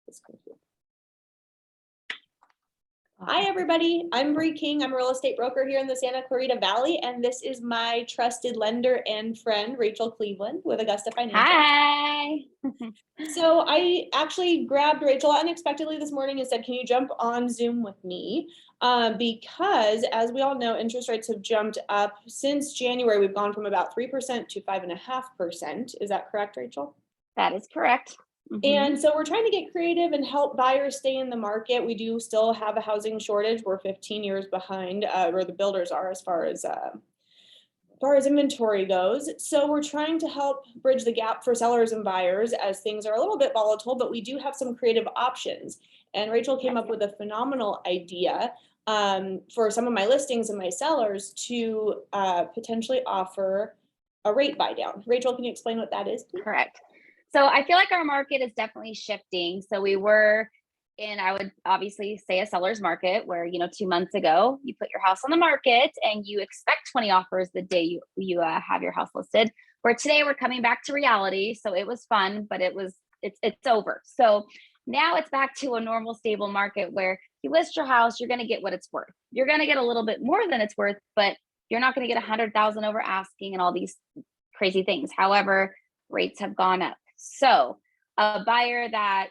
This comes through. Hi, everybody. I'm Bree King. I'm a real estate broker here in the Santa Clarita Valley, and this is my trusted lender and friend, Rachel Cleveland with Augusta Financial. Hi. So I actually grabbed Rachel unexpectedly this morning and said, can you jump on Zoom with me? Because as we all know, interest rates have jumped up since January. We've gone from about 3% to 5.5%. Is that correct, Rachel? That is correct. And so we're trying to get creative and help buyers stay in the market. We do still have a housing shortage. We're 15 years behind where the builders are as far as inventory goes. So we're trying to help bridge the gap for sellers and buyers as things are a little bit volatile, but we do have some creative options. And Rachel came up with a phenomenal idea for some of my listings and my sellers to potentially offer a rate buy down. Rachel, can you explain what that is, please? Correct. So I feel like our market is definitely shifting. So we were in, I would obviously say, a seller's market where, 2 months ago, you put your house on the market and you expect 20 offers the day you have your house listed. Where today we're coming back to reality. So it was fun, but it's over. So now it's back to a normal, stable market where you list your house, you're going to get what it's worth. You're going to get a little bit more than it's worth, but you're not going to get 100,000 over asking and all these crazy things. However, rates have gone up. So a buyer that,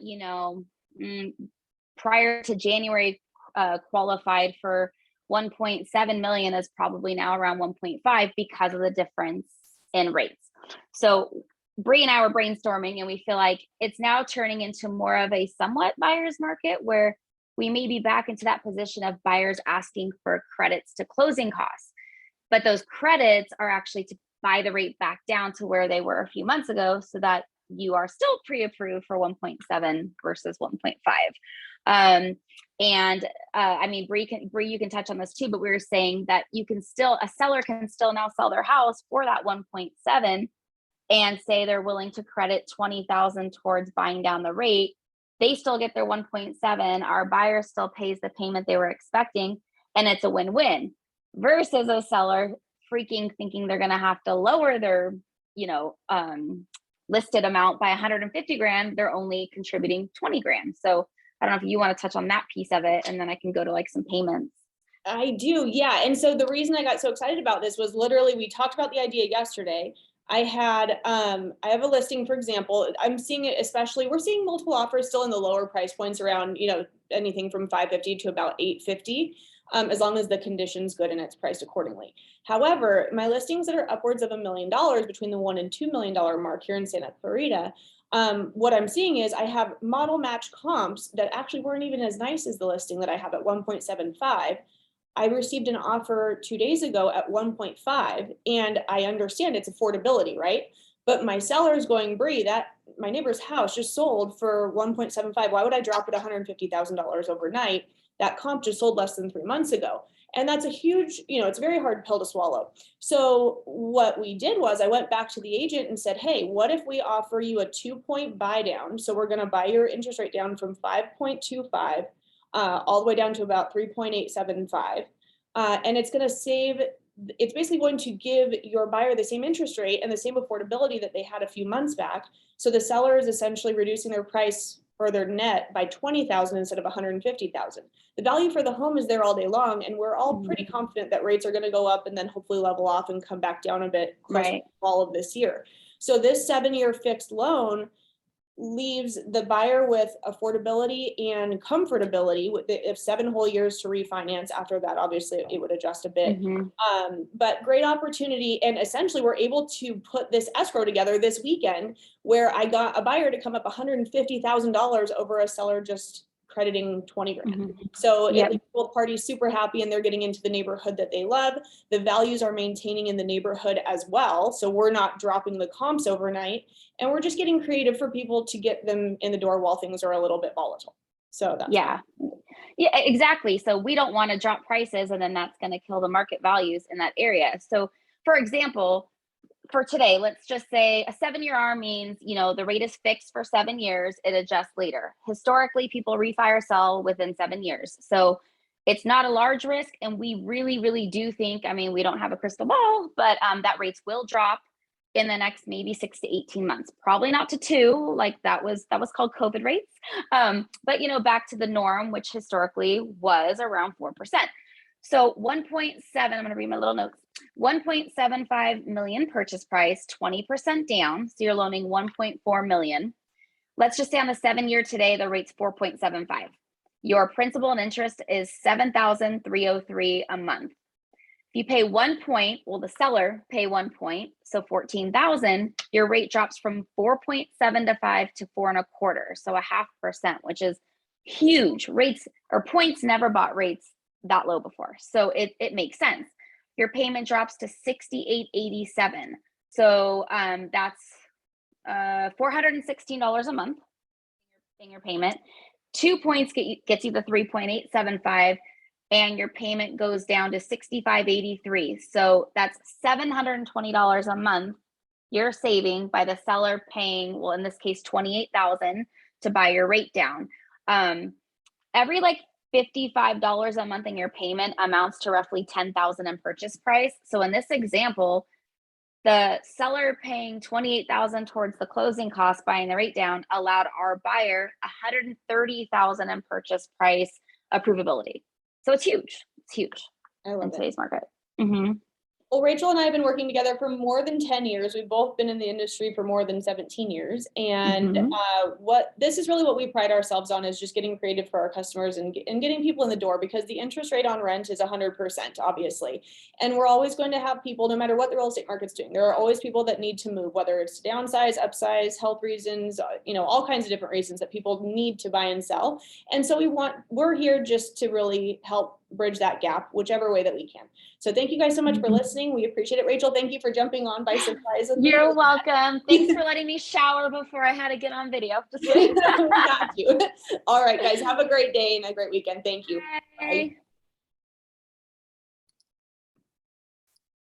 prior to January qualified for 1.7 million is probably now around 1.5 because of the difference in rates. So Bree and I were brainstorming and we feel like it's now turning into more of a somewhat buyer's market where we may be back into that position of buyers asking for credits to closing costs. But those credits are actually to buy the rate back down to where they were a few months ago so that you are still pre-approved for 1.7 versus 1.5. I mean, Bree, you can touch on this too, but we were saying that a seller can still now sell their house for that 1.7 and say they're willing to credit 20,000 towards buying down the rate. They still get their 1.7. Our buyer still pays the payment they were expecting, and it's a win-win versus a seller freaking thinking they're going to have to lower their, listed amount by 150 grand. They're only contributing 20 grand. So I don't know if you want to touch on that piece of it, and then I can go to like some payments. I do, yeah. And so the reason I got so excited about this was literally we talked about the idea yesterday. I have a listing, for example. I'm seeing it, especially we're seeing multiple offers still in the lower price points around, anything from 550 to about 850. As long as the condition's good and it's priced accordingly. However, my listings that are upwards of $1 million between the $1 and $2 million mark here in Santa Clarita, what I'm seeing is I have model match comps that actually weren't even as nice as the listing that I have at 1.75. I received an offer 2 days ago at 1.5, and I understand it's affordability, right? But my seller's going, Bree, that my neighbor's house just sold for 1.75. Why would I drop it $150,000 overnight? That comp just sold less than 3 months ago. And that's a huge, it's a very hard pill to swallow. So what we did was I went back to the agent and said, hey, what if we offer you a 2-point buy down? So we're going to buy your interest rate down from 5.25 all the way down to about 3.875. And it's going to it's basically going to give your buyer the same interest rate and the same affordability that they had a few months back. So the seller is essentially reducing their price or their net by 20,000 instead of 150,000. The value for the home is there all day long, and we're all pretty confident that rates are going to go up and then hopefully level off and come back down a bit closer to fall of this year. So this 7-year fixed loan leaves the buyer with affordability and comfortability if 7 whole years to refinance. After that, obviously it would adjust a bit. But great opportunity. And essentially we're able to put this escrow together this weekend where I got a buyer to come up $150,000 over a seller just crediting 20 grand. So it leaves both parties super happy, and they're getting into the neighborhood that they love. The values are maintaining in the neighborhood as well. So we're not dropping the comps overnight, and we're just getting creative for people to get them in the door while things are a little bit volatile. So that's yeah, exactly. So we don't want to drop prices and then that's going to kill the market values in that area. So for example, for today, let's just say a 7-year ARM means, the rate is fixed for 7 years. It adjusts later. Historically, people refi or sell within 7 years. So it's not a large risk. And we really, really do think, we don't have a crystal ball, but that rates will drop in the next maybe 6 to 18 months. Probably not to 2, like that was called COVID rates. But you know, back to the norm, which historically was around 4%. So 1.7, I'm going to read my little notes. 1.75 million purchase price, 20% down. So you're loaning 1.4 million. Let's just say on the 7-year today, the rate's 4.75. Your principal and interest is $7,303 a month. If you pay 1 point, will the seller pay 1 point? So 14,000, your rate drops from 4.75 to 4.25. So 0.5%, which is huge. Rates or points never bought rates that low before. So it makes sense. Your payment drops to $68.87. So that's $416 a month in your payment. 2 points gets you the 3.875, and your payment goes down to $65.83. So that's $720 a month you're saving by the seller paying, well, in this case, $28,000 to buy your rate down. Every like $55 a month in your payment amounts to roughly $10,000 in purchase price. So in this example, the seller paying $28,000 towards the closing cost, buying the rate down, allowed our buyer $130,000 in purchase price approvability. So it's huge. It's huge in today's market. Mm-hmm. Well, Rachel and I have been working together for more than 10 years. We've both been in the industry for more than 17 years. And this is really what we pride ourselves on, is just getting creative for our customers and getting people in the door, because the interest rate on rent is 100%, obviously. And we're always going to have people, no matter what the real estate market's doing, there are always people that need to move, whether it's downsize, upsize, health reasons, all kinds of different reasons that people need to buy and sell. And so we're here just to really help bridge that gap, whichever way that we can. So thank you guys so much for listening. We appreciate it. Rachel, thank you for jumping on by surprise. You're welcome. Thanks for letting me shower before I had to get on video. Just kidding. Got you. All right, guys, have a great day and a great weekend. Thank you. Bye. Bye.